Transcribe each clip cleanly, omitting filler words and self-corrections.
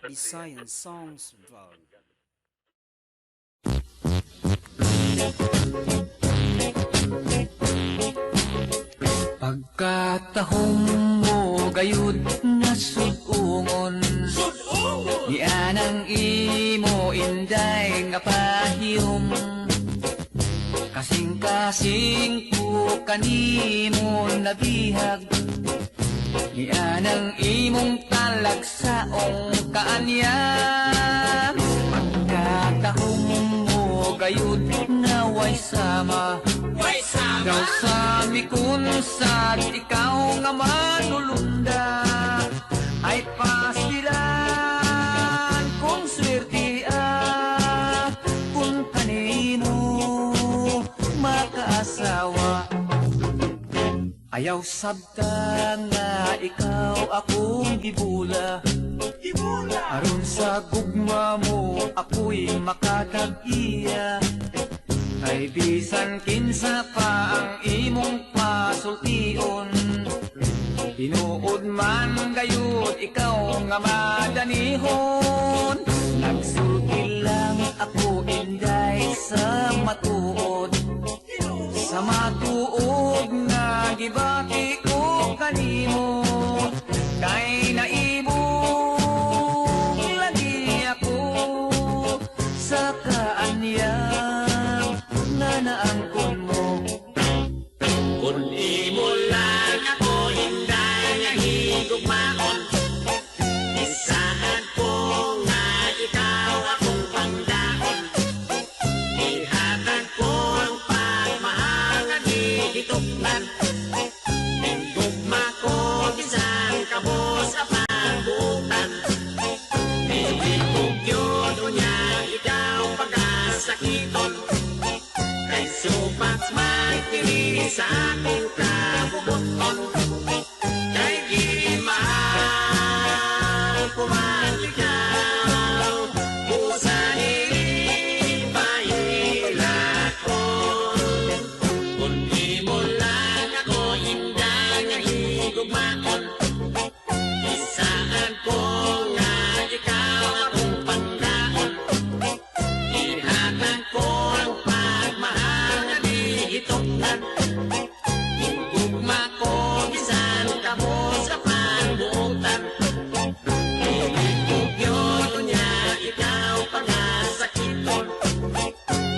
Visayan Songs Vlog. Pagkatahong mo gayud na sugungon, diyan ang imo inday nga pahiyom. Kasing-kasing ko kanimo nabihag, diyan ang imong talagsaong kaanyag. Pagkatahong mo gayud na way sama, daw sa mikun sad ikaw nga manulunda, ay pastilan kung swerte kung kanino makaasawa. Ayaw sabta nga ikaw akong gibula, aron sa gugma mo ako'y makatag-iya. Ay bisan kinsa pa ang imong pasultion, tinuod man gayud ikaw nga madanihon. Nagsulti lang ako inday sa matuod, sa matuod nga gibati ko kanimo. Kay naibong lagi ako sa kaanyang nga naangkon mo. Kung imo lang ako hinday nga higugmaon, isaan ko nga ikaw akong pangdaon. Ihatag ko ang pagmahal nga gihituklan, higugma ko bisan kabos sa pagbutan. Ihigugyon unya ikaw pagkasakiton, kay supak man kini sa akong kabubuton. Kay gimahal ko man ikaw, usahin pahilakon. Kung imo lang ako hinday nga higugmaon, isaan ko nga ikaw akong pangdaon. Ihatag ko ang pagmahal nga gihituklan, higugma ko bisan kabos sa pangbuutan. Ihigugyon unya ikaw pangasakiton,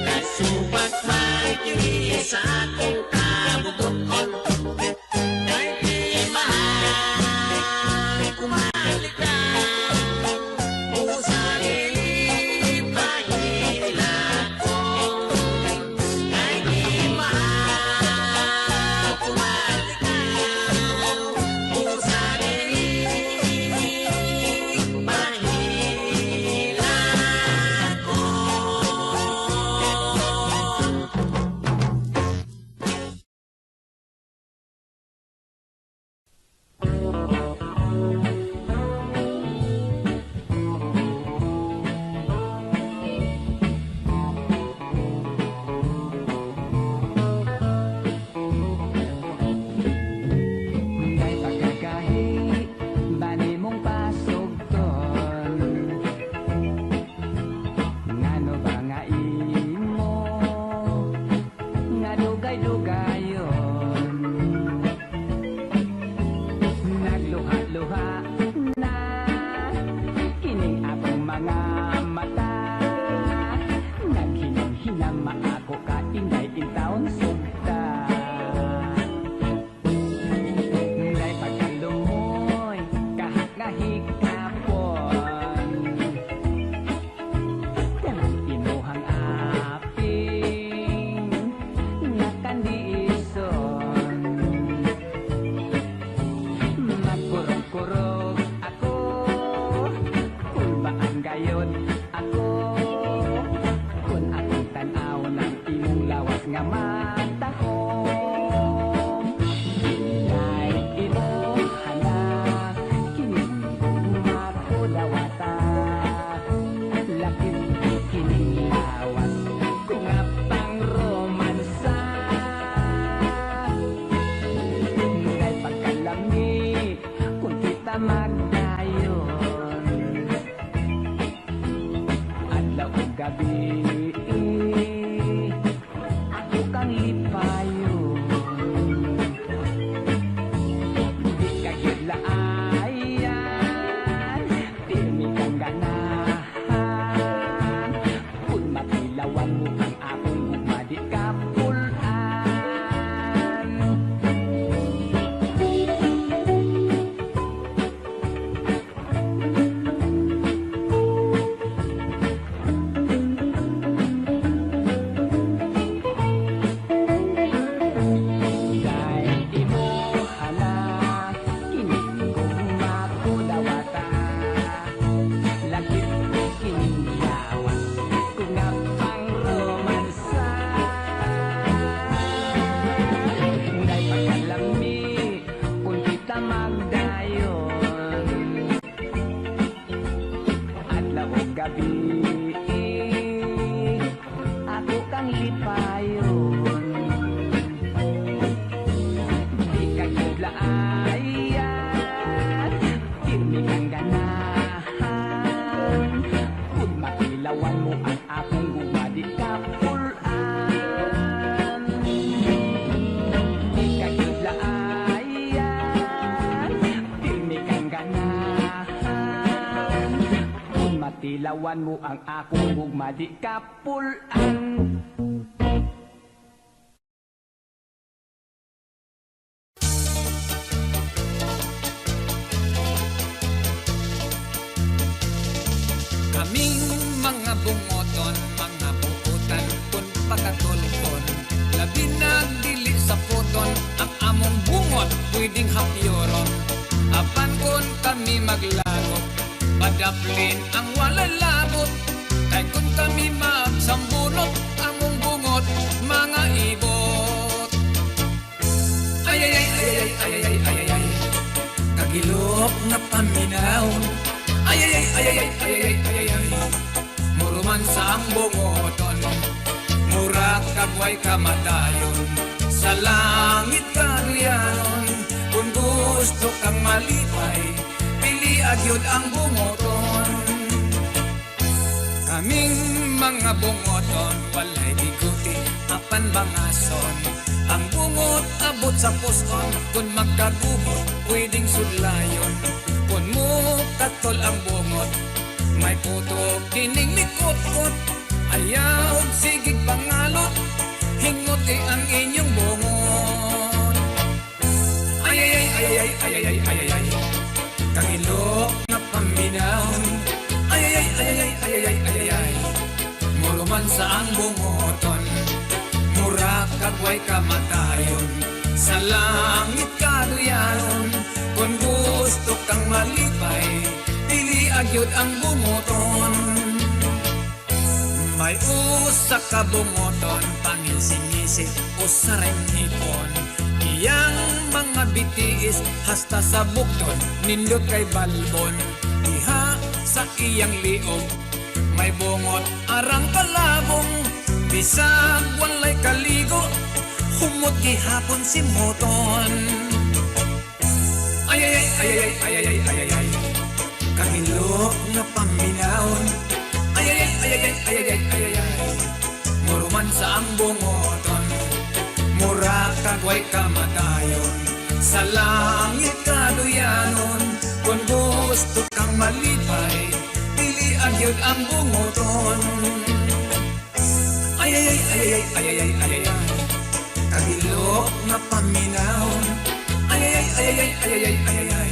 kay supak man kini sa akong kabubuton. Kay di mahal kumalikaw, usahin pahilakon. Kay di mahal kumalikaw, usahin pahilakon. gabi ako kang lipayon di ka giblaan pirmi kang ganahan kung makilawan mo ang akong gugma di ka pulaan di ka giblaan pirmi kang ganahan kung matilawan mo ang akong gugma di ka pulaan. Kaming mga bungoton, mga puutan, kun pagkatulkon. Labi nagdili sa puton, ang among bungot pwedeng hapyoron. Apan kun kami maglagot, padaplin ang walalabot. Kay kun kami magsambunot, among bungot mga ibot. Ay ay ay ay ay ay ay ay ay ay kagilok na paminaw. Ay ay ay ay ay ay ay ay ay ay muruman sa ang bungoton, mura kagway kamatayon, sa langit kaduyanon. Kung gusto kang malipay, pili agyod ang bungoton. Kaming mga bungoton, walay biguti, apan bangason. Ang bungot abot sa puson, kung magkagubot, pwedeng sudlayon. Kung mo katol ang bungot, may puto kining likot-kot. Ayaw sigig pangalot, hingot ang inyong bungot. Ay ay ay ay ay ay ay ay ay ay kagilok na paminaw. Ay ay ay ay ay ay ay ay ay muruman sa ang bungoton, mura kagway kamatayon, sa langit kaduyanon. Kung gusto kang malipay, pili agyod ang bungoton. May usa ka bungoton, pangising-isip o sarengipon. Iyang mga bitiis, hasta sa bukton, nindot kay balbon. Diha sa iyang liog, may bungot arang kalabong. Bisag walay kaligo, humot gihapon si moton. Ay ay ay ay ay ay ay ay ay ay kahilok na paminahon. Ay ay ay ay ay ay ay ay ay ay muruman sa ang bungoton, mura kagway kamatayon, sa langit kaduyanon. Kung gusto kang malipay, pili agyod ang bungoton. Ay ay ay ay ay ay ay ay ay ay kahilok na paminahon. Ay ay ay ay ay ay ay ay ay ay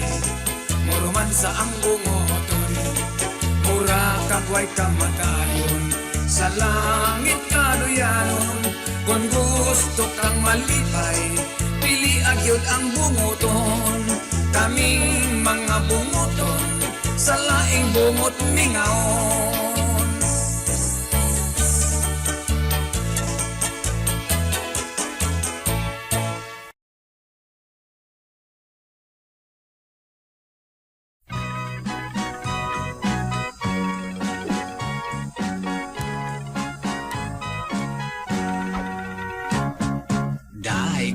muruman sa ang bungoton, mura kagway kamatayon, sa langit kaduyanon. Kung gusto kang malipay, pili agyod ang bungoton. Kaming mga bungoton, sa laing bungot mingaon.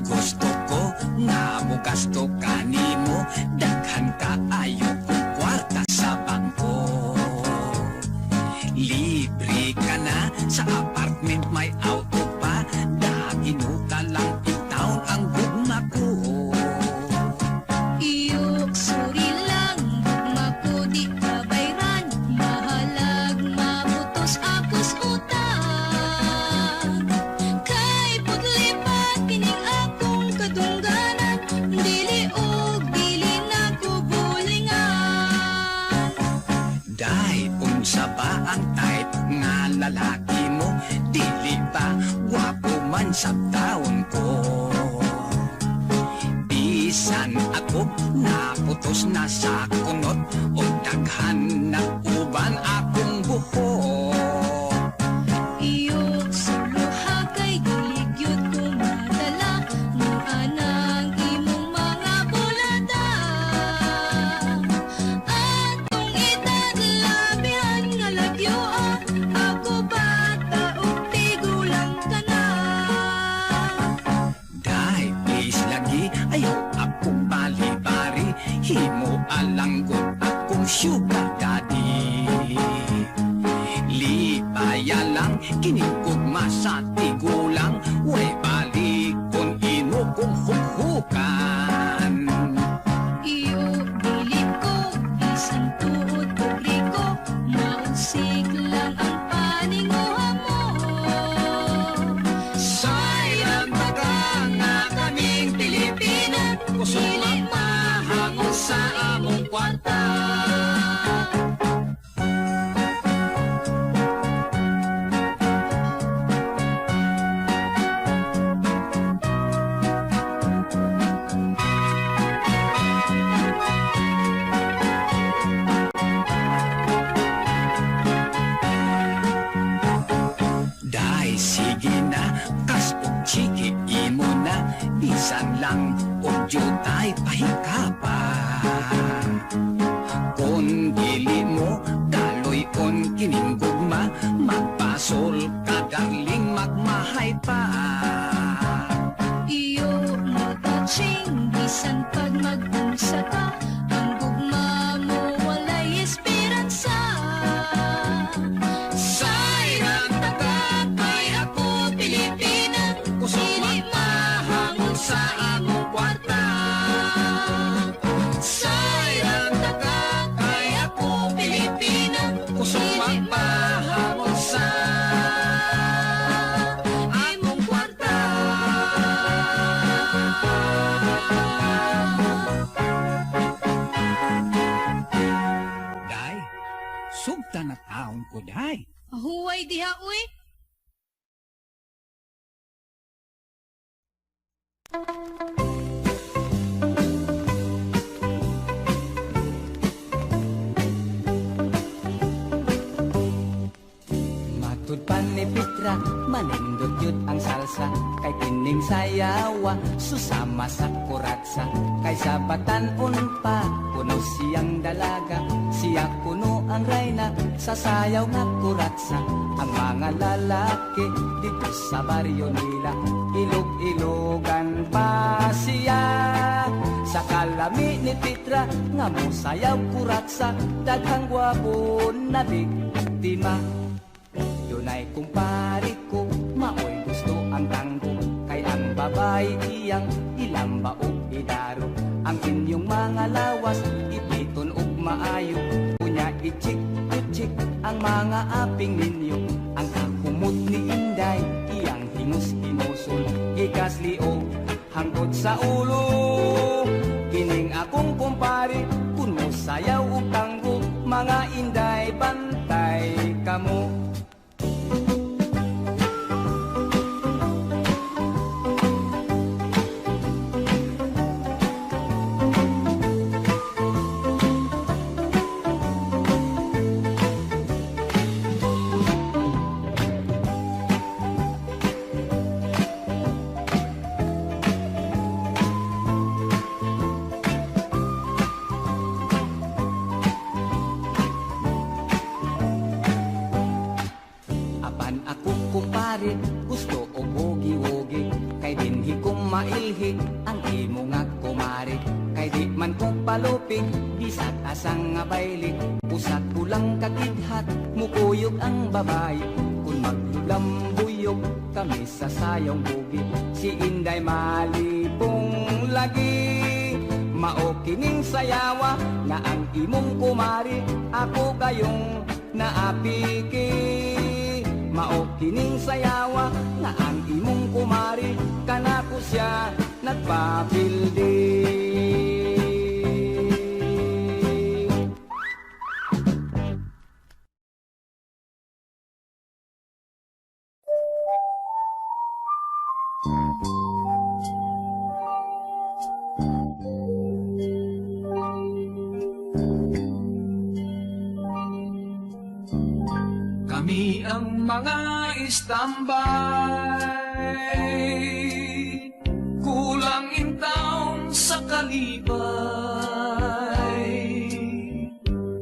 Gusto ko nga mo gasto kanimo, daghan ka ayo ko kwarta sa bangko. Libre ka na sa apartment, may auto pa, dagino ka lang itaon ang gugma ko. Iyok suri lang, magmako di ka bayran, mahalag mabutos akos utang. Kay putlipat kining akong kadungganan, dili og dili na ko bulingan. Dahil unsa ba ang type nga lalaki mo, dili ba gwapo man sa taon ko. Bisan ako naputos na sa kunot, o daghan na uban akong buhok. Iyok suluha kay gilyod kumadala, ng anang imong mga bulada. Atong edad labihan nga lagyo, manggod akong sugar daddy. Lipaya lang, kinigugma sa tigulang, way balik kung ino kong hukukan. Iyo bilib ko, isang tuod publiko, maunsik lang ang paninguha mo. Sayang baga nga kaming Pilipino, kusong mahangon sa among kwarta. Day, sige na, kaspog chiki imo na, bisan lang, odyo tay pahikapa. Kung dili mo, kaloy on kining gugma, magpasol ka darling, magmahay pa. Iyo mo touching, bisan pag mag-unsa ka, ang gugma mo walay esperansa. Sayang taga, kay ako Pilipina, kusog magpahangon sa among kwarta. Sayang taga, kay ako Pilipina, kusog magpahangon sa among kwarta. Day, sugta na taon ko, day. Huway diha uy. Matud pan ni Pitra, manindot yun ang salsa. Kay kining sayawa, susama sa kuratsa. Kay sa batanon pa, kuno siyang dalaga. Siya kuno ang reyna, sa sayaw nga kuratsa. Ang mga lalaki, dito sa baryo nila, ilog-ilogan pa siya. Sa kalami ni Pitra, nga mo sayaw kuratsa. Daghang gwapo na biktima. Dunay kumpari ko, maoy gusto ang tanggo. Kay ang babae iyang ilamba o idaro. Ang inyong mga lawas, ipiton og maayo. Kunya ichik-ichik ang mga aping ninyo. Ang kahumot ni Inday, iyang hinus-hinusul. Ikaslio, hangkot sa ulo. Kining akong kumpari, kun mo sayaw og tanggo. Mga Inday, bantay kamo. Gusto o wogi-wogi, kay dinhi kong mailhi ang imo nga kumari. Kay di man kong paluping, bisag asang nga bayli. Usat kulang kakidhat, mukuyog ang babae. Kung maglulambuyog kami sa sayong bugi, si Inday malipong lagi. Mao kining sayawa nga ang imong kumari, ako kayong naapiki. Mao kining sayawa nga ang imong kumari, kanako siya nagpapildi. Kami ang mga istambay, kulang in taon sa kalibay.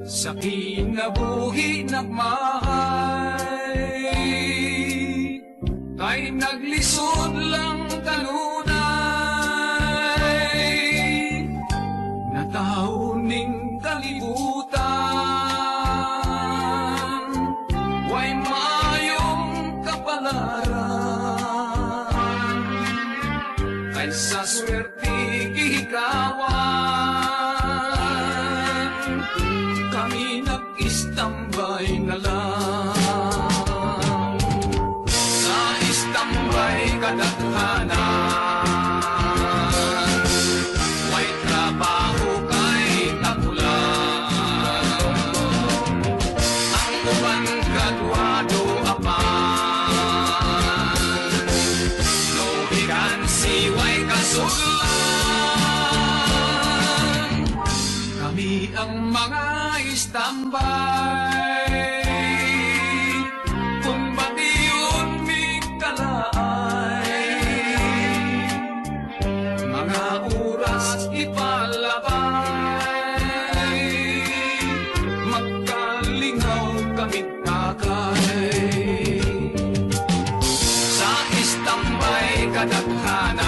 Sa kinabuhi nagmahay, kay naglisod lang kanunay. Nataon ning kalibay, kalibutan, way mayong kapalaran, kaysa swerte gihigawan, kami nag-istambay na lang. Sa istambay kadaghanan, way trabaho kay tagulan, ang uban graduado apan, no vacancy way kasudlan. Kami ang mga istambay, kung batiyon mi kalaay, mga oras ipalabay, magkalingaw kami kakay. Sa istambay kadaghanan,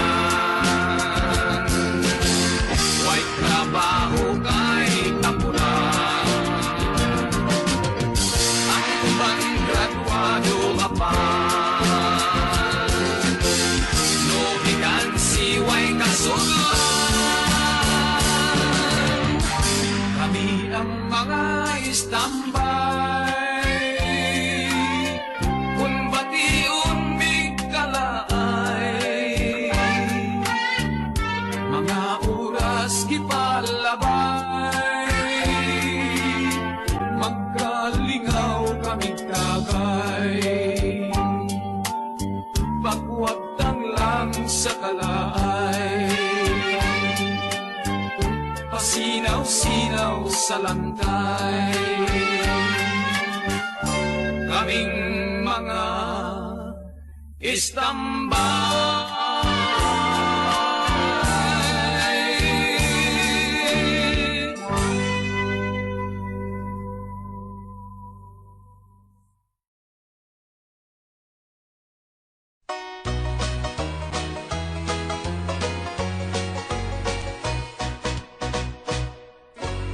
way trabaho kay tapunan, ang ubang graduado apan, no vacancy way kasudlan. Kami ang mga istambay, kung batiyon mi kalaay, mga oras gipalabay, magkalingaw kaming tagay, pagwagtang lang sa kalaay, pasinaw-sinaw sa lantay, kaming mga istambay.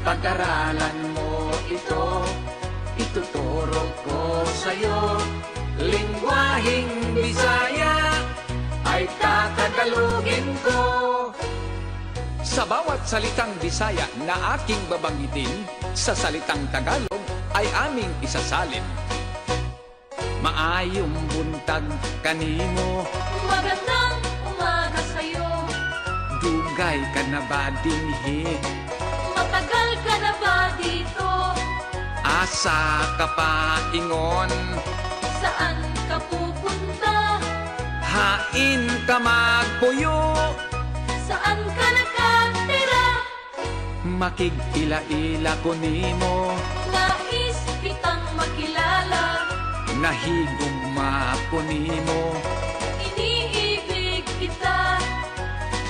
Pag-aralan mo ito, ituturo ko sa'yo. Lingwaheng Bisaya ay tatagalogin ko. Sa bawat salitang Bisaya na aking babanggitin, sa salitang Tagalog ay aming isasalin. Maayong buntag kanimo, Magandang umaga sa'yo. dugay ka na ba dinhi? Matagal ka na ba dito? Asa ka pa ingon? Saan ka pupunta? Hain ka magpuyo, Saan ka nakatira? makig-ila-ila ko nimo, Nais kitang makilala. nahigugma ko nimo. Iniibig kita.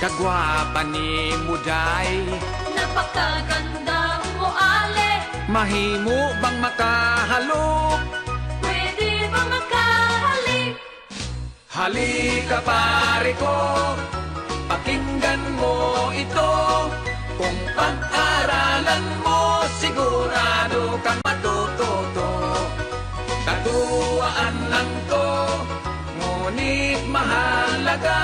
Kagwapa ni Muday, Napakaganda mo, Ale. mahimo bang makahalok? Pwede ba makahalik? Halika pare ko, pakinggan mo ito. Kung pag-aralan mo, sigurado kang matututo. Katuwaan lang to, ngunit mahalaga.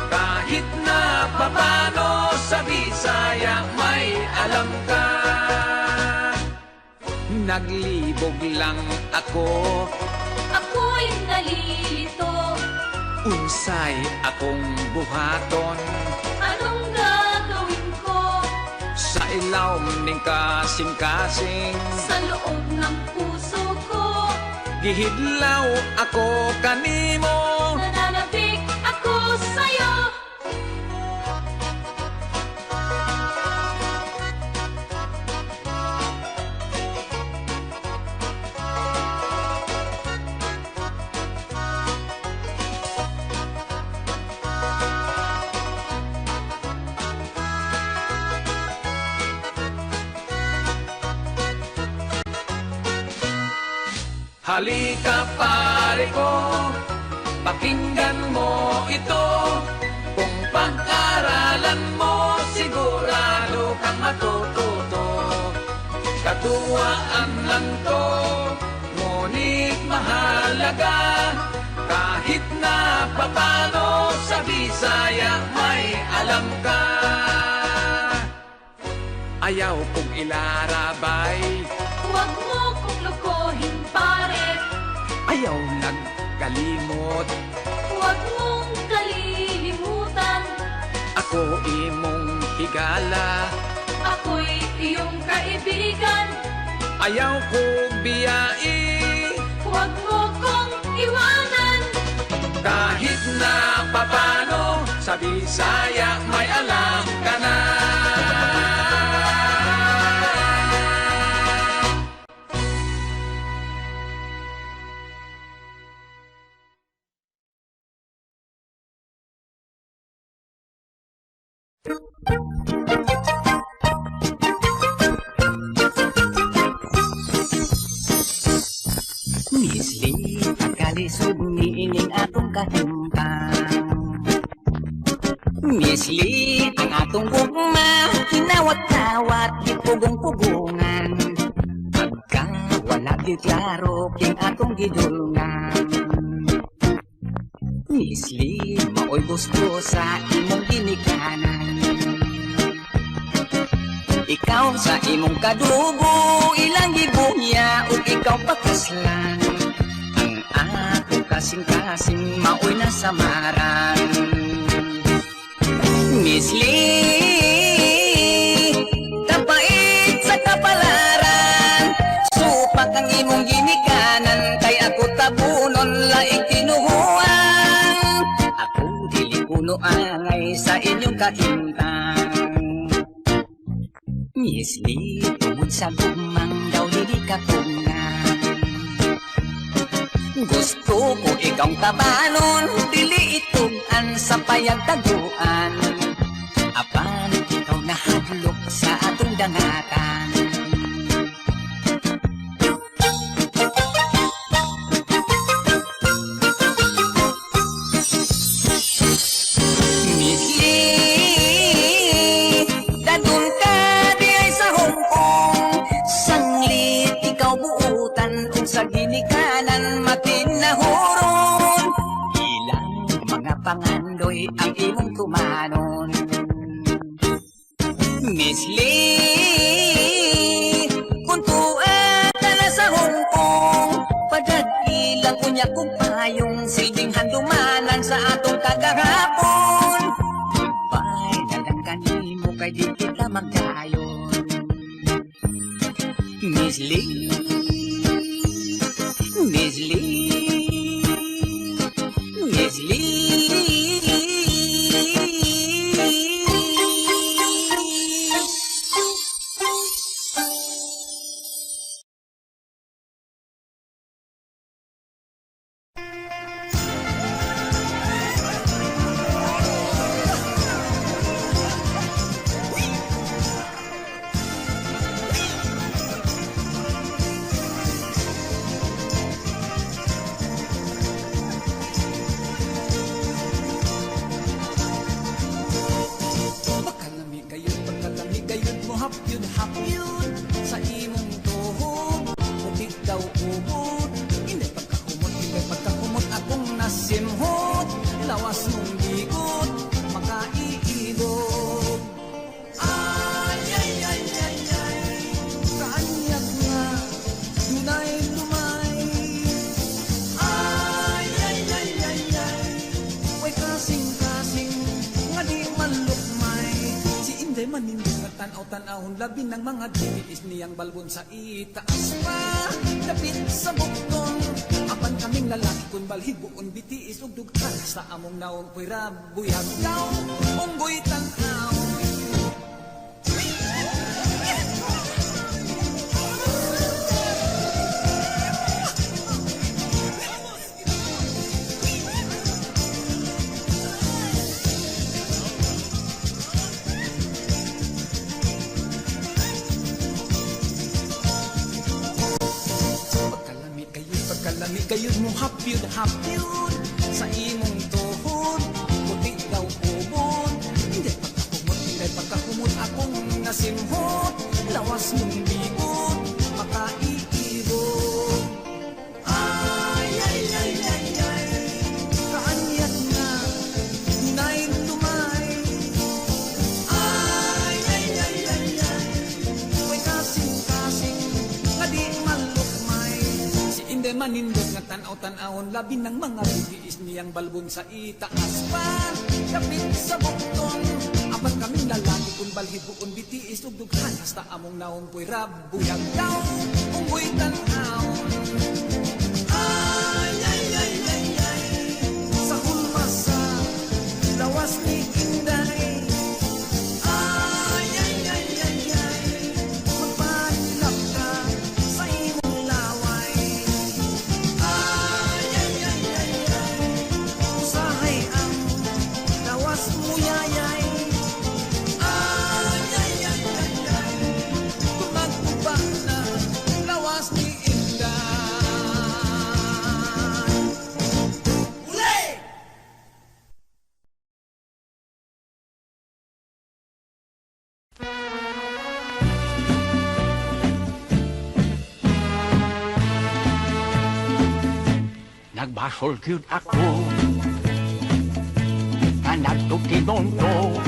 Kahit na papano sa Bisaya may alam ka. Naglibog lang ako, Ako'y nalilito. unsay akong buhaton. Anong gagawin ko? Sa ilawom ning kasing-kasing, Sa loob ng puso ko, gihidlaw ako kanimo. nananabik ako sa'yo. Halika pare ko, pakinggan mo ito. Kung pag-aralan mo, sigurado kang matututo. katuwaan lang to, ngunit mahalaga. Kahit na papano sa Bisaya may alam ka. Ayaw kong ilarabay, Huwag mo kong lokohin pare, ayaw nagkalimot. huwag mong kalilimutan. Ako imong higala, Ako'y iyong kaibigan, ayaw kong biyai. huwag mo kong iwanan. Kahit na papano sa Bisaya may alam ka na. Misli, kalisod ni ining atong kahimtang. Misli, ang atong gugma, hinawat-tawat, gipugong-pugungan. Pagka wala di klaro, king atong gidulngan. Misli, maoy gusto sa imong ginikanan. Ikaw sa imong kadugo, ilang gibunya, ug ikaw pakaslan. Ang ako kasing-kasing, maoy na samaran. Misli, kapait sa kapalaran. Supak ang imong ginikanan, kay ako tabunon laing tinuhuan. Ako dili kuno angay sa inyong kakintang. Misli, tungod sa gumang daw dili ka tungan. Gusto ko ikaw tabanon, dili itugan sa payag taguan. Apan ikaw nahadlok sa atong dangatan. Misli, dadun ka di ay sa Hong Kong. Sanglit ikaw buutan, kung sa ginikanan matinahuron. Ilang mga pangandoy ang imong tumanon. Misli, kung tuwa ka na sa Hong Kong, padag-ilang kunya kong payong silbing handumanan sa atong kagahapon. Iba'y nalang kanimo kay di kita magdayon. Misli, Misli, Misli. Pagkalami gayud mo hapyud sa imong tuhod, putik daw ubod. Hindi pagkakumot akong nasimhot, lawas mong bigot, makaiilog. Ay, ay, ay, ay, ay, kaanyag nga, dunay lumay. Ay, ay, ay, ay, ay, way kasing-kasing, nga di malukmay. Si Inday manindong nga tanaw-tanahon, labi ng mga dinis niyang balbon sa itaas pa. Dapit sa bukton, apan kaming lalaki kun balhibuon bitiis ug dughan sa among naong pwera buyag daw, unggoy tanaw. Pagkalami gayud mo hapyud sa imong tuhod, puti daw ubod. Hindi pagkakumot akong nasimhot, lawas mong bigot, manindot nga tanaw-tanawon, labi ng mga bibiis niyang balbon sa itaas pa. Kapit sa bukton, apat kaming lalaki kung balhibuon bitiis, ugdughan hasta among naong po'y rabuyag daw, unggoy tanawon. Ay, ay, ay, ay, ay, sa hulmasa, lawas ni Inday. Ay, ay, ay, ay, ay, magpanilap ka sa imong laway. Ay, ay, ay, ay, ay, usahay ang lawas mo, yayay. Ay, ay, ay, ay, ay, tumagpuba na lawas ni Inday. Uli! Nagbasol gyud ako nga nagtugtinondo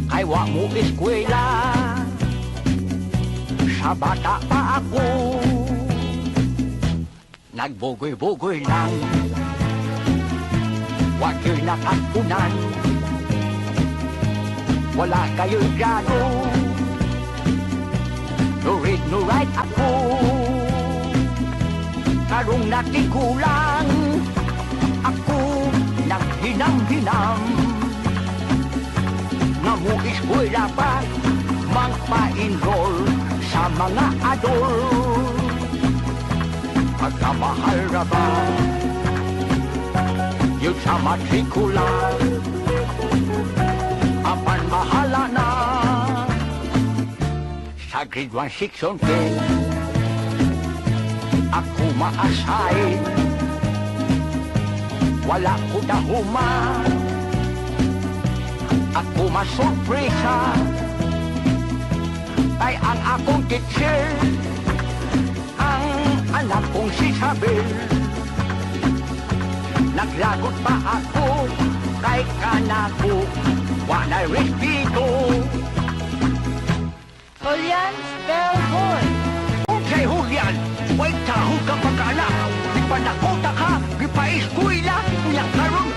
kay wa mo eskwela sa bata pa ako nagbugoy-bugoy lang wa gyud nakatunan wala kayo'y grado no read no write ako karong nakikulang ako naghinam-hinam nga mo eskwela pa magpa-enroll sa mga adult pagkamahal na ba yun sa matrikula apan mahala na sa grade 1 section 10 ako ma-assign wala ko dahuma ako masurpresa ay ang akong teacher ang anak kong si Isabel naglagot pa ako kay kanako wala respeto Julian, spell boy. okay Julian way taho ka pagkaanak di pa nakota ka di pa eskwela nga karon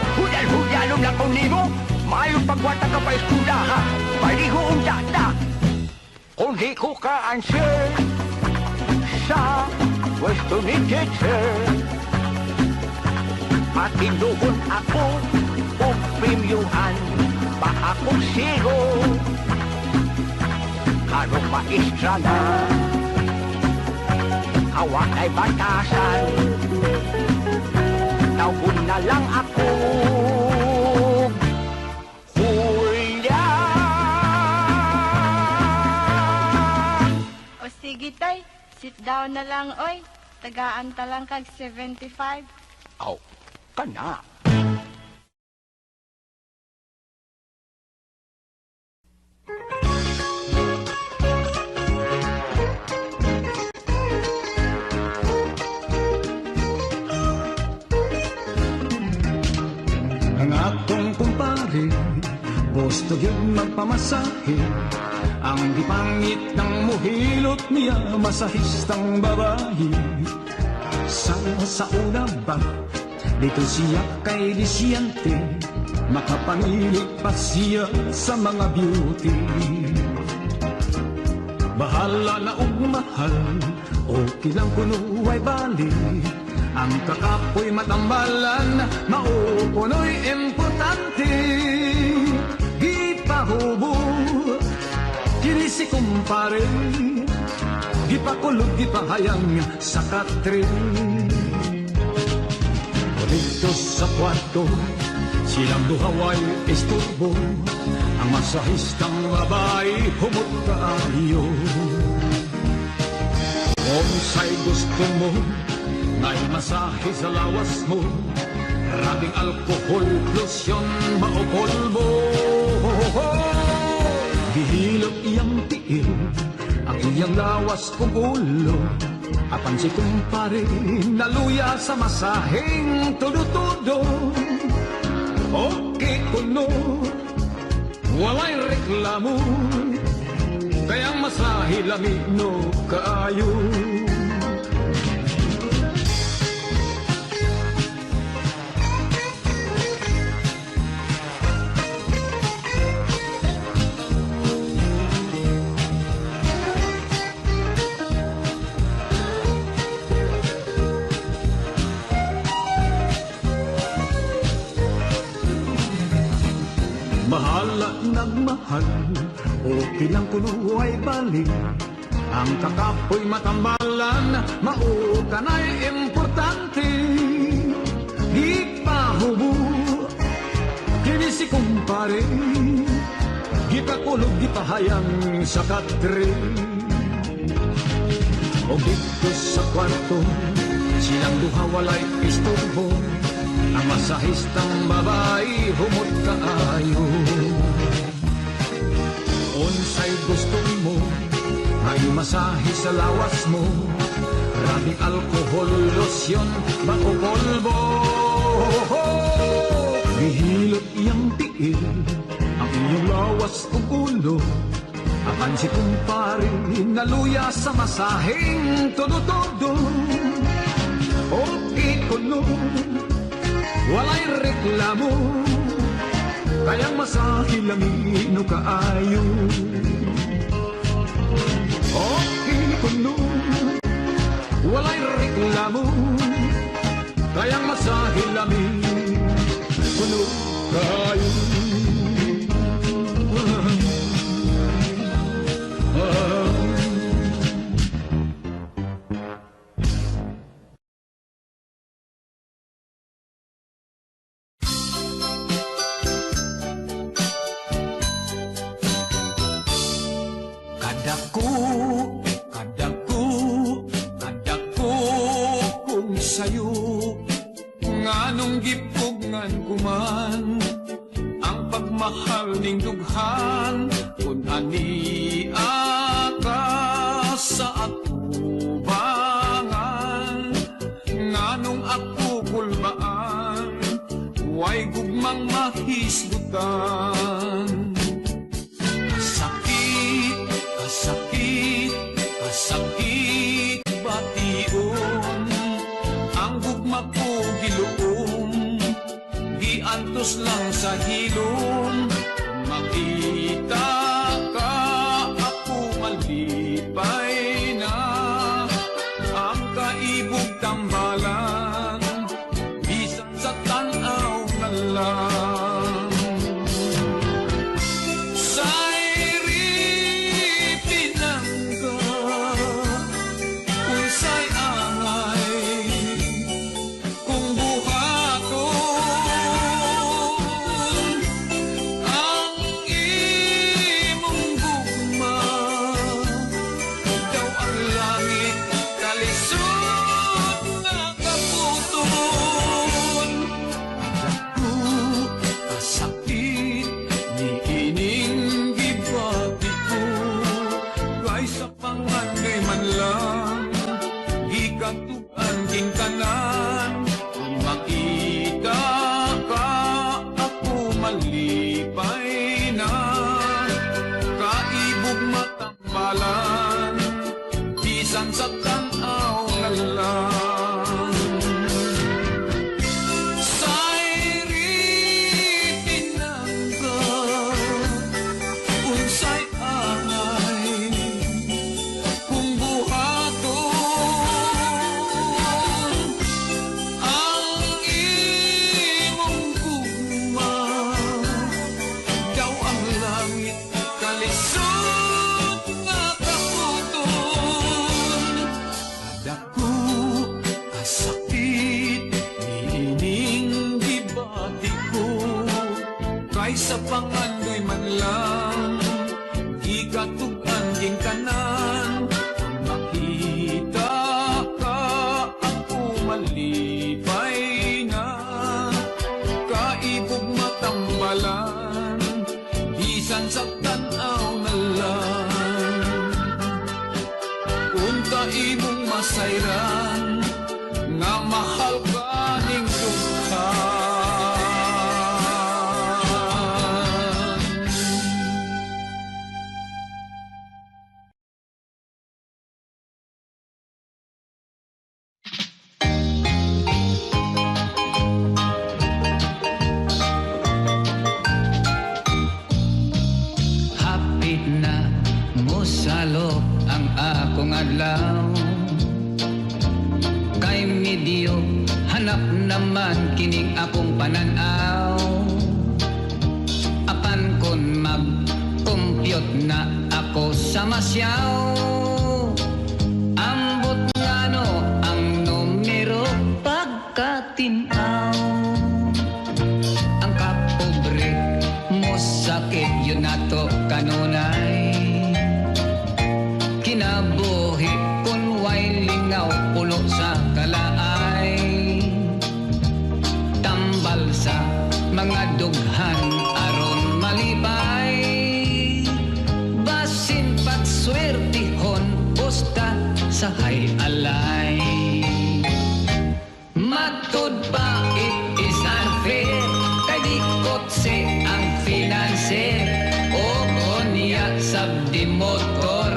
hulyalong lang kung nimo maayo pagwata ka pa eskwela ha paliho ang data kung di ko ka answer sa question ni teacher patinduhon ako o premiuhan pa ako zero karong maestra na awak ay batasan tawgon na lang ako Julian O sige tay, sit down na lang oy. Tagaan ta lang kag 75. aw kana Ang akong kumpare, gusto yun magpamasahe. Ang gipangit ng muhilot niya, masahistang babae. Sa una ba, dito siya kay Lisyante, makapangilig pa siya sa mga beauty. Bahala na umahal, okay lang kuno ay bali. Ang kakapoy matambalan, maupuno'y importante. Gipahubo, kini si kumpare, gipakulog, gipahayang sa katre. Dito sa kwarto, silang duhaway isturbo. Ang masahistang babae, humot kaayo. Kung sa'y gusto mo, ngay masahe sa lawas mo, rabing alkohol, lotion, maupolbo. Gihilot iyang tiil, ang iyang lawas kong ulo. Apan si kumpare, naluya sa masaheng tudo-tudo. Okay kuno, walay reklamo, kayang masahe lamig no kaayo. Ala nagmahal, okay lang kuno ay balik. Ang kakapoy matambalan, mao kanay importante. Di pahubo, kini si kumpare, gipakulog, gipahayang sa katre. O dito sa kwarto, silang duha walay istorbo. Ang masahistang babae humot kaayo. Unsay gusto mo, ay masahe sa lawas mo. Rabing alkohol, losyon, bako polvo. Bihilot iyang tiil, ang iyong lawas o ulo. Apan si kumpare, naluya sa masaheng todo-todo. Okay ko no, walay reklamo, kayang masahe lamino kaayo. Okay ko no, walay reklamo, kayang masahe lamino kaayo. Kadako kung sayo, nganong gipugngan kuman, ang pagmahal ning dughan, kung ani ka sa atubangan, nganong ako kulbaan, way gugmang mahisgutan. Sakit bation, ang gugma ko giluom, giantos lang sa hilom. Makita ka ako malipay na, ang kaibog tambalan, bisan sa tanaw na lang. Sa tanaw na lang, sa'y pinangga, unsay angay, kung buhaton, ang imong gugma, daw ang langit kalisod. Sa pangandoy man lang, gikatugan ging kanan, makita ka ako malipay na, kaibog matambalan, bisan sa tanaw na lang. Unta imong masayran, nga mahal ka ning dughan. Akong adlaw kay medyo hanap naman kining akong pananaw. Apa Apan kun mag-compute na ako sa masyaw, ambot nga no ang numero pagkatinaw. Ang kapobre mo sakit yun na to kanunay, kinabuhi kun way lingaw pulo sa kalaay, tambal sa mga dughan aron malipay, basin pagswertihon pusta sa hay alay. Matud pa it is unfair, kay di kotse ang financer, o niya sabdi motor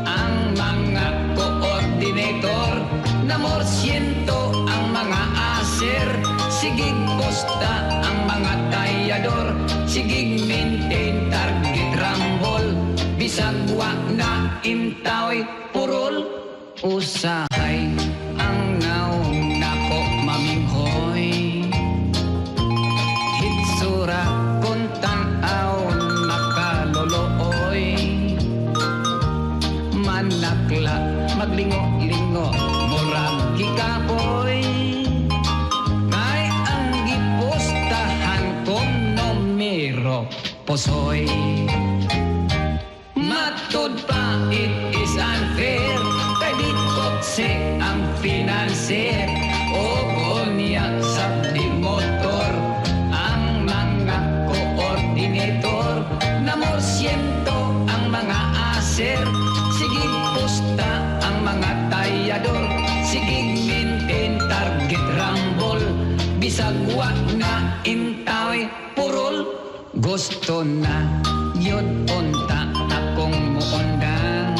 ang mga coordinator, na morsyento ang mga aser, sigig posta ang mga tayador, sigig maintain target rumble, bisag wa na intaw purol, usahay ang naong nako maminghoy, hitsura kung tanaw makalolooy, manakla maglingo-lingo murag kikapoy, kay ang gipostahan kong numero posoy. Matud pa it is unfair, kay di kotse ang financer, o niya sa di motor ang mga coordinator, na morsyento ang mga aser, sigig posta ang mga tayador, sigig maintain target rumble, bisag wa na intaw purol, gusto na yun unta akong muundang,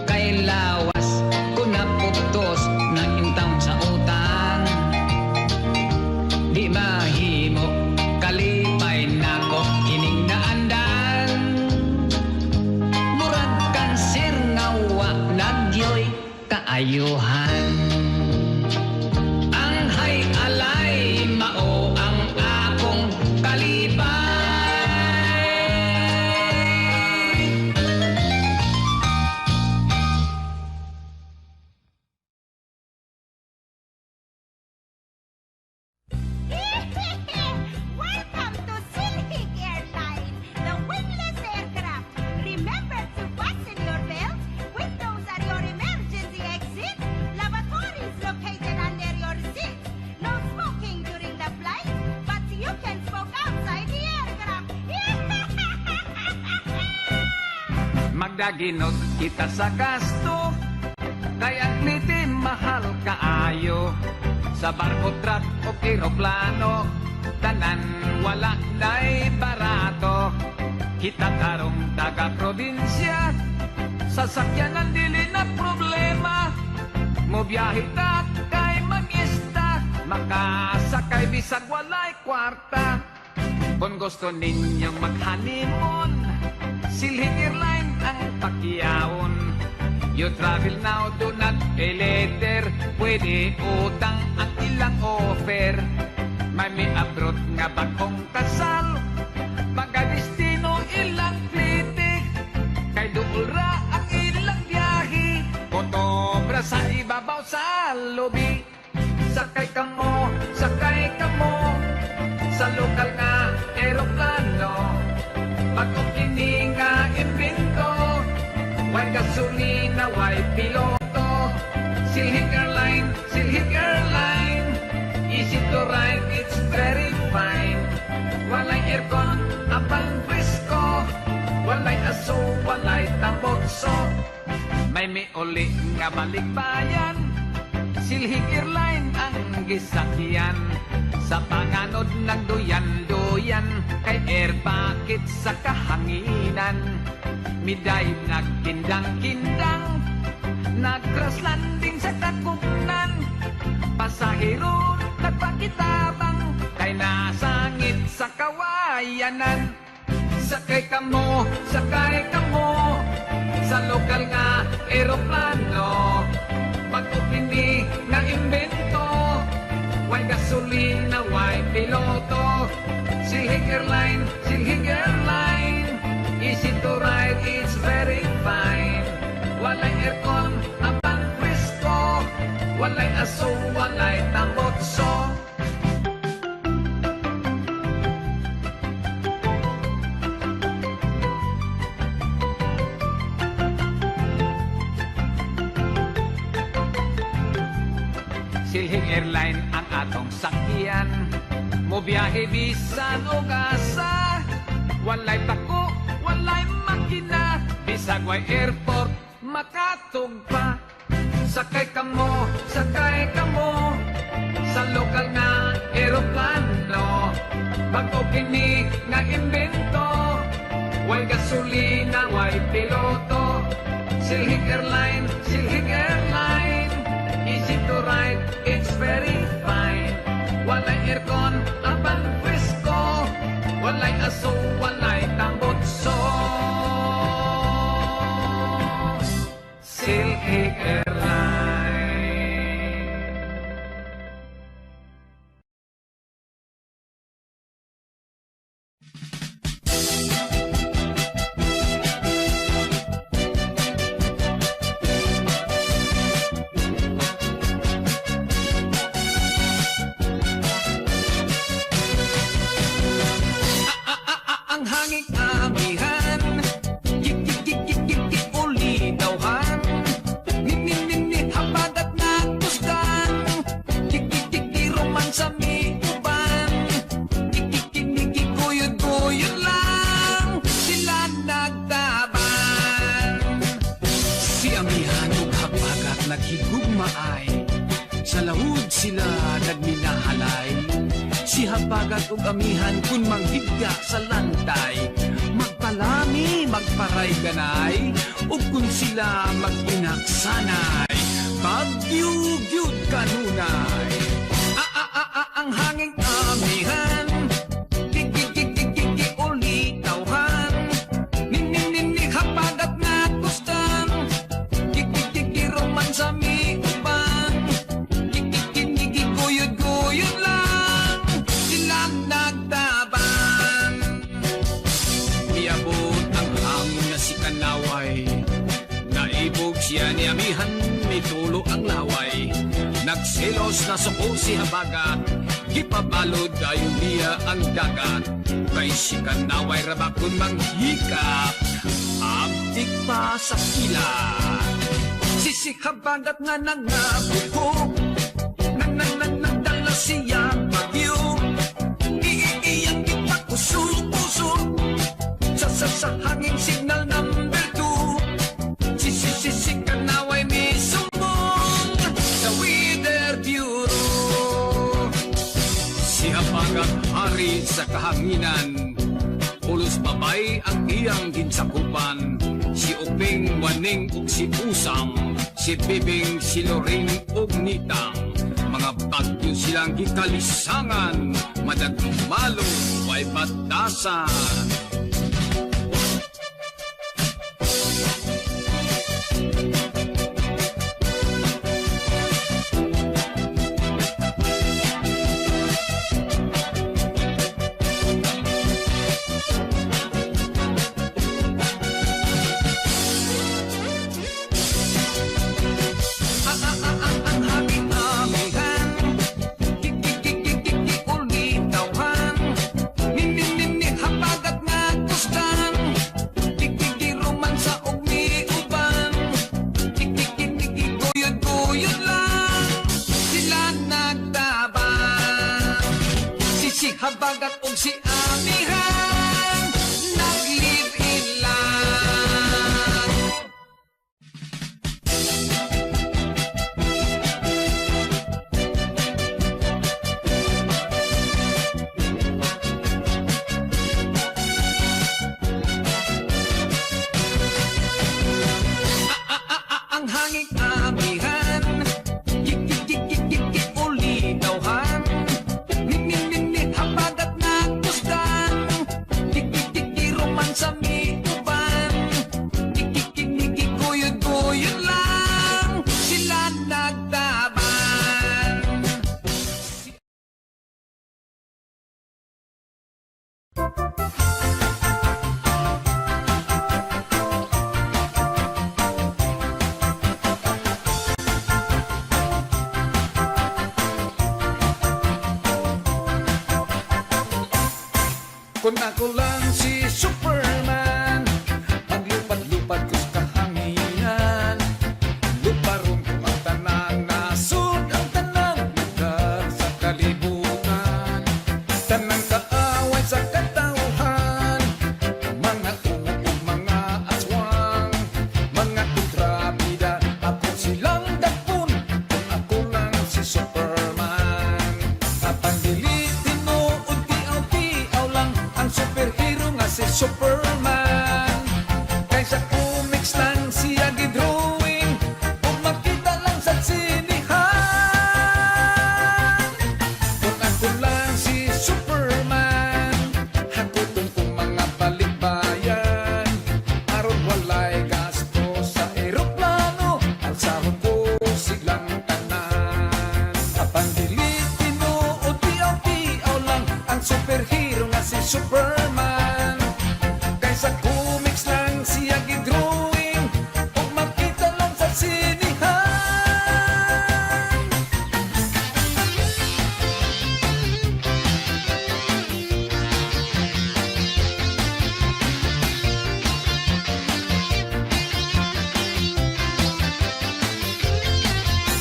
kay lawas ko naputos na intawon sa utang, di mahimo kalipay nako kining naandan, murag kanser nga wa nagyoy kaayuhan, ang hay alay mao ang akong kalipay. Welcome to Silhig Airline, the wingless aircraft. Remember to fasten your belt. Windows are your emergency exit. Lavatories located under your seat. No smoking during the flight, but you can smoke outside the aircraft. Magdaginot kita sa gasto, kay ang kliti mahal kaayo, sa barko, truck o eroplano, tanan wala na'y barato. Kita karong taga-probinsya, sasakyanan dili na problema, mo biyahe ta kay mag-ista, makasakay bisag walay kwarta. Kung gusto ninyong mag-honeymoon, Silhig Airline ang pakiyaon. You travel now, do not pay later, pwede utang ang ilang offer. May abroad nga bagong kasal, magadestino ilang klitik, kay duol ra ang ilang biyahe, kotobra sa ibabaw sa lobby. Sakay kamo sa lokal nga eroplano, pag-ukini nga imbento, way gasolina, way piloto. Silhig Airline, easy to ride, it's very fine. Walay aircon, apang presko, walay aso, walay tambokso. May miuli nga balikbayan, Silhig Airline ang gisakyan. Sa panganod nagduyan-duyan, kay air pocket sa kahanginan. Midayib nagkindang-kindang, nag-cross landing sa Kakupnan. Pasahero nagpakitabang, kay nasangit sa kawayanan. Sakay kamo sa lokal nga eroplano, pag-upindi na imbento, way gasolina, way piloto. Silhig Airline, Silhig Airline. Easy to ride, it's very fine. Walay aircon, apan presko. Walay aso, walay tambotso. Silhig Airline ang atong sakyan. Mobiyahe bisan o gasa. Walay tako, walay makina. Bisag way airport, makatugpa. Sakay kamo, sakay kamo. Sa lokal nga eroplano. Bago kini nga imbento. Way gasolina, way piloto. Silhig Airline, Silhig Airline. Easy to ride, it's very fine. Walay aircon, apan presko. Walay aso, walay tambotso. Silhig Airline. Ang hanging amihan, ulitawhan, ni habagat na tusdan, romansa mi uban, kuyod-kuyod lang, sila nagtaban. Si amihan ug habagat naghigugmaay, sa lahud sila nagminahalay. Si habagat ug amihan kun manghigda sa lantay, magpalami, magparay ganay, ug kun sila mag-inaksanay, pagyugyud kanunay. Ang hanging amihan, ulitawhan, ni habagat nga tustan, romansa mi uban, kuyod-kuyod lang, silang nagtaban. Iabot ang hangin na si Kanaway, naibog siya ni amihan, mitulo ang laway. Nagselos na suko si habagat, gipabalod ayon niya ang dagat. Kay si Kanaway rabakon manghikap, abdik pa sa kila. Si habagat nga nangabuko, nagdala siya bagyo. Iiyak kita puso-puso, sa hanging signal number 2. Si Kanaway may sumbong sa Weather Bureau. Si habagat hari sa kahanginan, pulos babay ang iyang ginsakupan. Si Uping, Waning ug si Usang, si Bibing, si Lorraine ug Nitang. Mga bagyo silang gikalisangan, madagong malo ay batasan. Habagat og si amihan, naglive-in lang. Ang hanging amihan, ulitawhan, habagat na tusdan, romansa mi uban, kuyod-kuyod lang, sila nagtaban. Kung ako lang si Superman, paglupad-lupad ko sa kahanginan, luparon ko ang tanang nasud, ang tanang lugar sa kalibutan, tanang kaaway sa katauhan, mga uok ug mga aswang, mga kontrabida, ako silang dapon, kung ako lang si Superman. Kapag dilitin mo, unti-untiaw lang ang superhero nga si Superman. Kaysa comics lang siya gidrawing, kung makita lang sa sinihan. Kung ako lang si Superman, hakutong kong mga balikbayan, aron walay gasto sa eroplano, ang sahod ko silang tanan. Kapag dilitin mo, unti-untiaw lang ang superhero nga si Superman. Kaysa comics lang siya gidrawing, kung makita lang sa sinihan.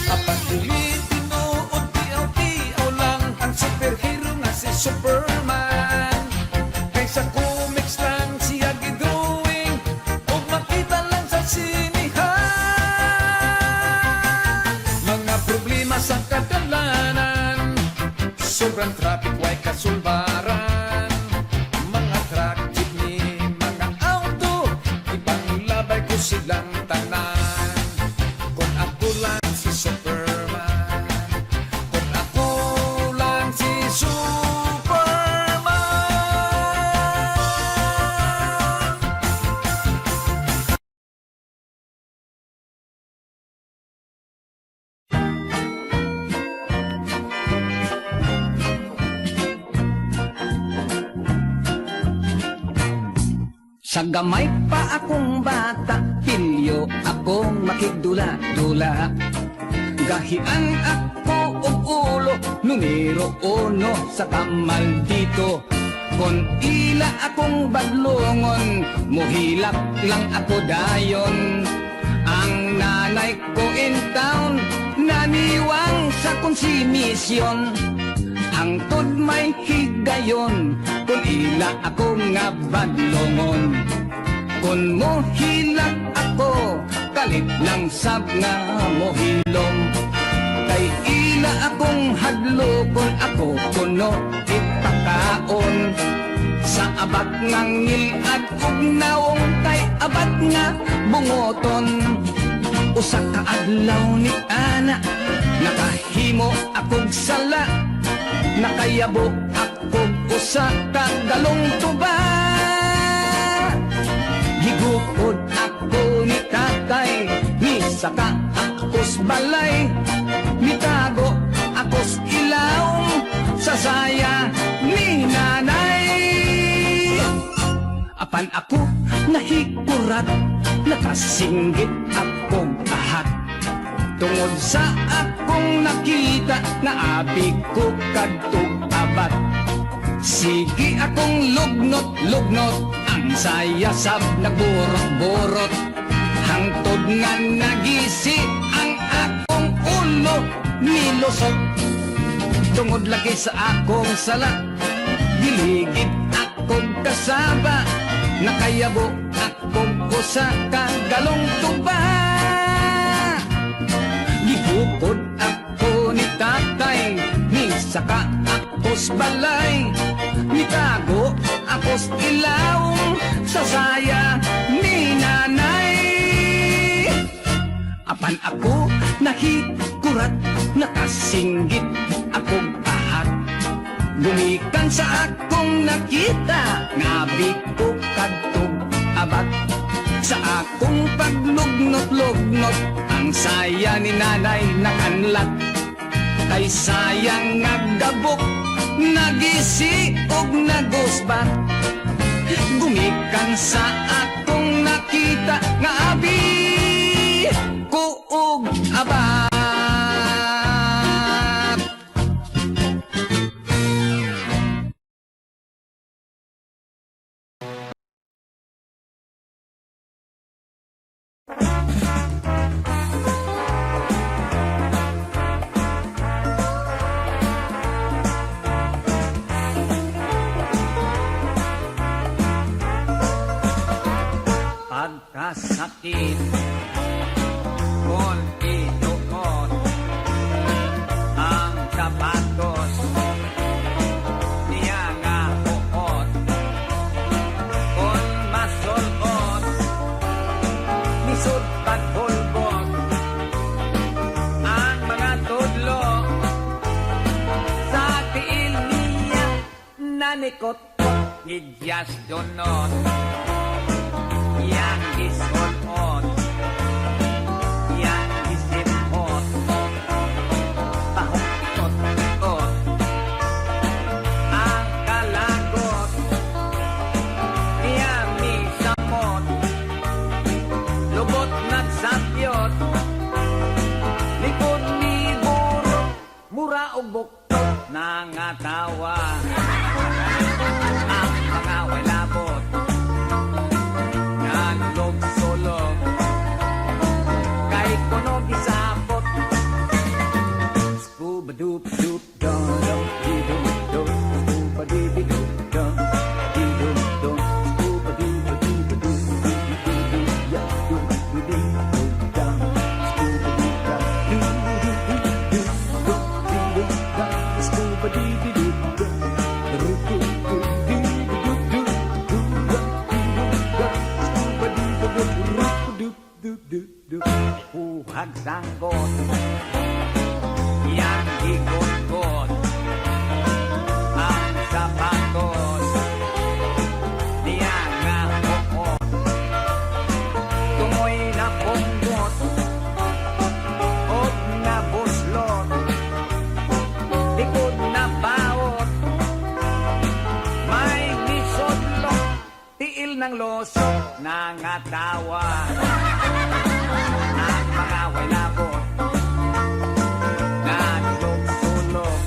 Kapag dilitin mo, unti-untiaw lang ang superhero nga si Superman. Kaysa comics lang siya gidrawing, kung makita lang sa sinihan. Mga problema sa kadalanan, sobrang traffic, way kasulbaran. Mga truck, jeepney, mga auto, ibang labay ko silang tanan. Kung ako lang si Superman, kung ako lang si Superman. Sa gamay pa akong bata, pilyo akong makigdula-dula. Gahian ako og ulo, numero 1 sa kamal dito. Kon ila akong badlongon, muhilak lang ako dayon. Ang nanay ko in town, naniwang sa konsimisyon. Hangtod may higayon, kung ila ako nga badlongon. Kung mohilak ako, kalit lang sab nga mohilom. Kay ila akong hadlo, kung ako kuno ipakaon. Sa abat nga ngilad ug naong, kay abat nga bungoton. Usa ka adlaw ni ana, nakahimo akong sala. Nakayabo akong usa ka galong tuba. Gigukod ako ni tatay, ni saka akos balay. Mitago akos ilaw, sa saya ni nanay. Apan ako nahikurat, nakasinggit akong ahat. Tungod sa akong nakita, naabi ko kadtog abat. Sige akong lugnot-lugnot, ang saya sab nagburot-burot. Hangtod nga nagisi ang akong ulo nilusot. Tungod lagi sa akong sala, giligid akong kasaba. Nakayabo akong usa ka galong tuba. Gibukod ako ni tatay, ni saka akos balay. Nitago akos ilaw, sa saya ni nanay. Apan ako nahikurat, nakasinggit akong ahat. Gumikan sa akong nakita, ngabi ko kadtog abat. Sa akong paglugnot-lugnot, ang saya ni nanay nakanlat. Kay sayang nagdabok, nagisi og nagusbat. Gumikan sa akong nakita, nga abi kuog abat. kasakit kung ituot ang sapatos niya nga uot kung masulot nisod pagpulbot ang mga tudlo sa tiil niya nanikot gidyas donot yang isulot yang isipot tahok-tot ang kalagot niya misamot lubot nagsapyot likod ni buro mura og buktot nangatawa ang mga walabot nganlog sulog kay kuno gisapot scuba-doop-doop dum dum scuba-dee-dee-doop dum dee-doop-dum scuba-dee-dee-dee-doo ya doop-dee-doop dum scuba-dee-dee-dee-doo scuba-dee-dee-doo Huhag sanggot yang ikot-kot ang sapatos niya nga uot tumoy na punggot og na buslot likod na bawot may nisodlot tiil ng losot nangatawa ang mga walabot nalog-sulog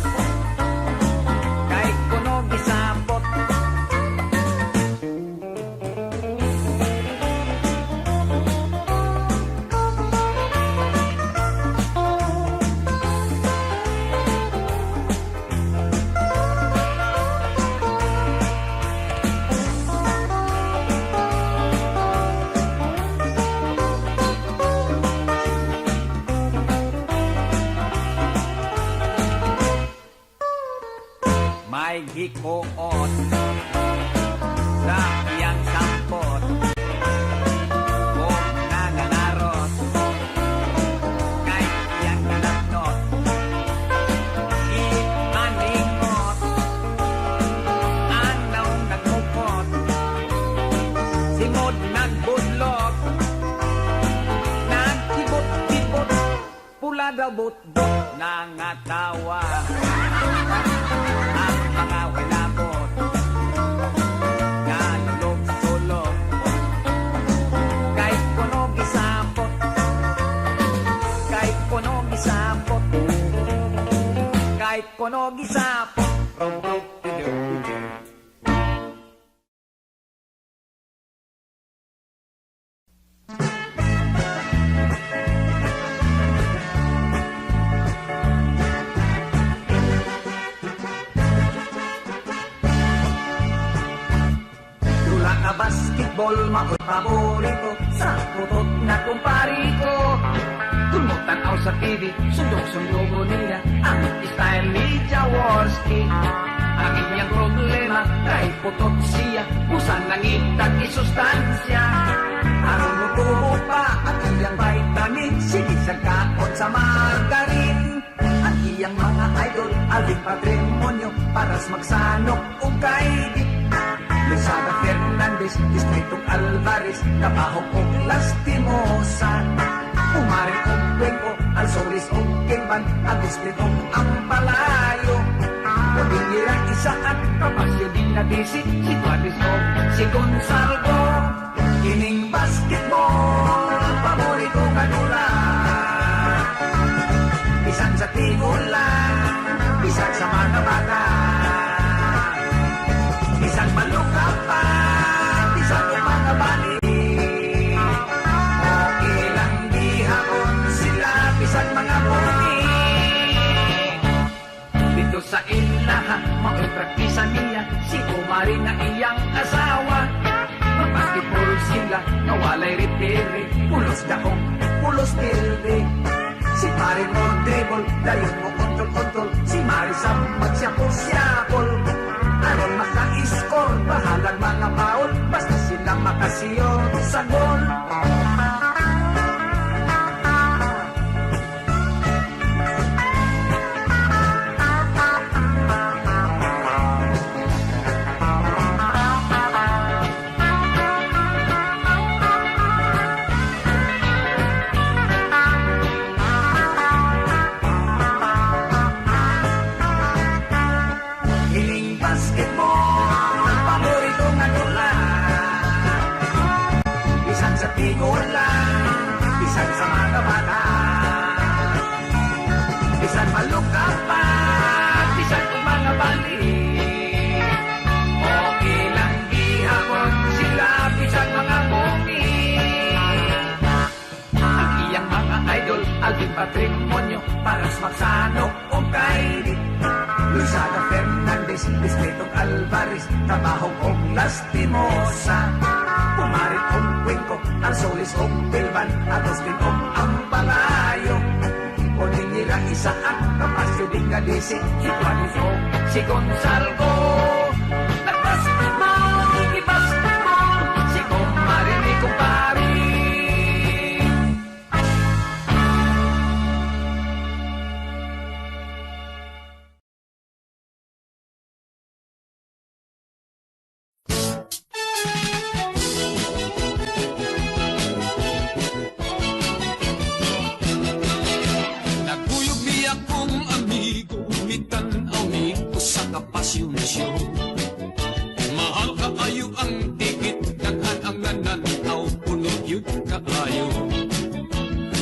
kay kuno gisapot may gikoon sa iyang sampot o nanganarot kay iyang nanapnot i-aningot anaw nagmukot simod nagbudlok nagkibot-kibot pula daw butbot nangatawa ang mga walabot nalulog-sulog kay kuno gisapot kay kuno gisapot kay kuno gisapot na basketball mao'y paborito sa putot na kumpari ko. Tumutan ako sa TV, sundok-sundogo nila ang style ni Jaworski. Ang inyang problema, kay putot siya, busan nangitag isustansya. Aron lutubo pa ang iyang vitamin, sige sa kakot sa margarin. Ang iyang mga idol, alvin patrimonyo, paras magsanok o kaidit. Luzada Fernandez, Distritong Alvarez, Tapahok o Lastimosa. Umarin o Cuenco, Alsoris o Quimban, Agustin o Ampalayo. Pabingira Isaan, Kapasyo din na Disi, si Tuadis o si Gonzalo. Kining basketball, paborito kanula. Bisan sa tigulan, bisan sa mga bata. Bisan maluka pa, bisan yung mga bali. Okay lang dihapon sila, bisan mga puni. Dito sa ilaha, makipractisan niya, si Umari na iyang asawa. Mag-basketball sila. eskwela, nawalay repere, pulos dahong, pulos tilde. Si pare mo dribble, dayon mo kontol-kontol, si Marisam magsyakol-syakol. Aron maka-score, bahalang mga foul, basta sila makasiyon sa gol. Hiling basketball, paborito nga dula. Bisan sa tigulan, bisan sa mga bata. Bisan malukapan, bisan kung mga bali. Okay lang gihapon sila, bisan mga bungi. Ang iyang mga idol, alvin patrimonyo, paras magsanok o kaili. Luisana Fernandez, Dispetong Alvarez, Tabahong og Lastimosa. Pumarit og Cuenco, Arsolis og Bilban, Agustin og Ampalayo. Kunin nila Isaac, Capasio din Galisi, si Juanis o si Gonzalgo. Nag-basketball, i-basketball, si Kumari ni Kumpari. Naguyog niya kong amigo, mitanaw mi ko sa kapasyon-syon. Mahal kaayo ang tikit, daghan ang nananaw, puno yun kaayo.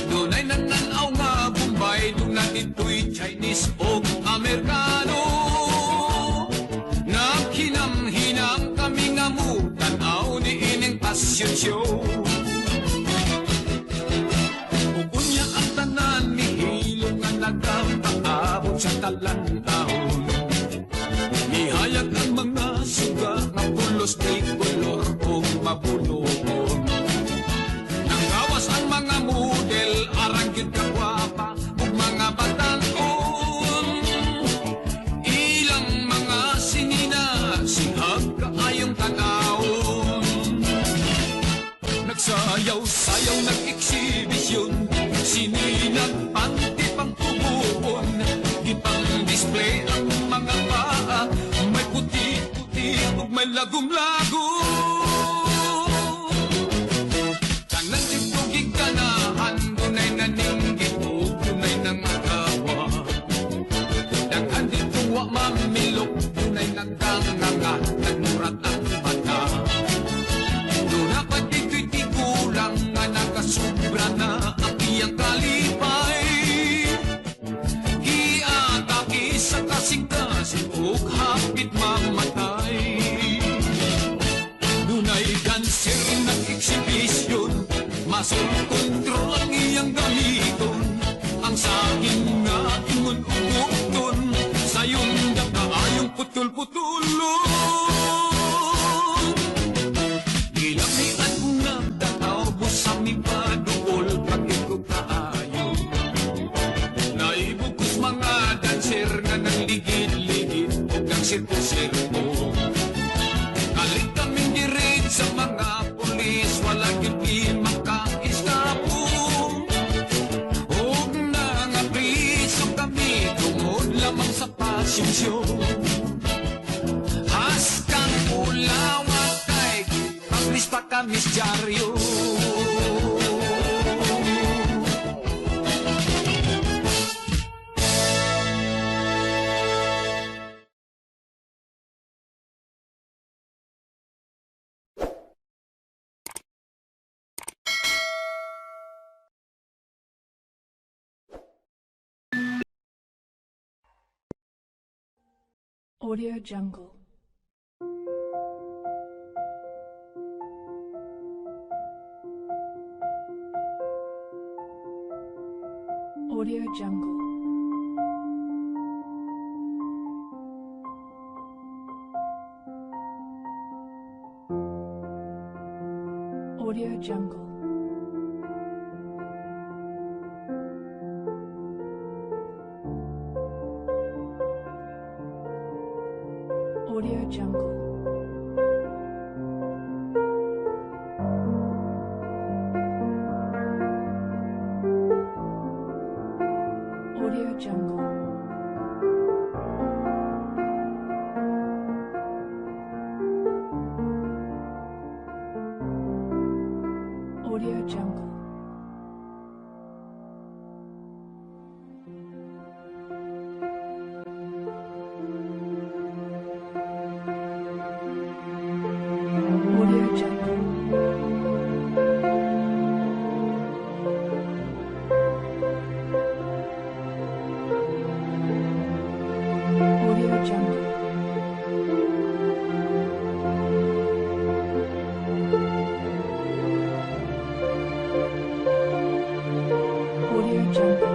Dunay nananaw nga Bombay, dunay ito'y Chinese o Amerikano. Naghinang-hinang kami nga mo, tanaw ni ining pasyon show. Unya ang tanan ni Hilo nga nagpaabot sa talan-taon. Nihayag ang mga suga nga pulos tricolor o mabulokon. Nanggawas ang mga model, aranggit kagwapa ug mga batanon. Ilang mga sinina, singhag kaayong tanawon. Nagsayaw-sayaw, nag-eksibisyon, sininag panty pang tubuon. Ipang display ang mga paa, may puti-puti ug may lagom-lagom. Tanan tibugig ganahan, dunay naninggit o dunay nangagawa. Daghan dito wa mamilok, dunay nagkanganga, nagmurat ang mata. Dura pa dito'y tigulang nga nakasubra na ang iyang kalipay. Giatake sa kasing-kasing ug hapit mamatay. Dunay dancer nag-eksibisyon, masol kontrol ang iyang gamiton. Ang saging nga ingon ugukton, sayong dakaayong putol-putulon. Gilamian ko nga dakaw, busami pa duol, pagkit ko kaayo. Naibukos mga dancer nga nagligid-ligid o kang sirko-sirko. Kalit kaming dirid sa mga pulis, wala gilpi maka-iskapo. Huwag na nga priso kami, tungod lamang sa passion show. Haskang ulawa kay paglis pa kami sa dyaryo. Audio Jungle. Audio Jungle. Audio Jungle. Audio Jungle. Audio Jungle. Audio Jungle. Audio Jungle. Audio Jungle. Audio Jungle. Audio Jungle. Audio Jungle.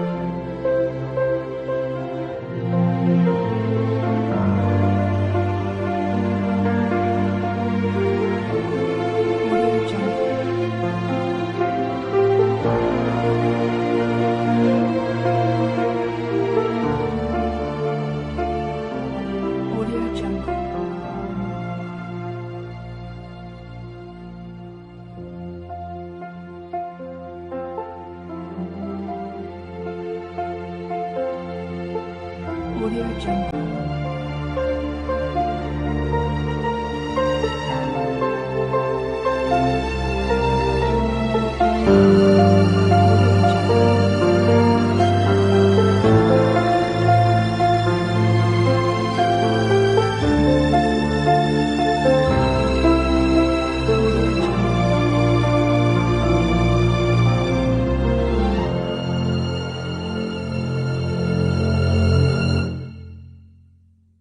Audio Jungle.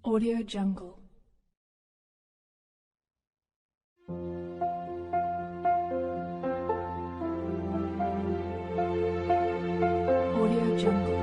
Audio Jungle. Audio Jungle.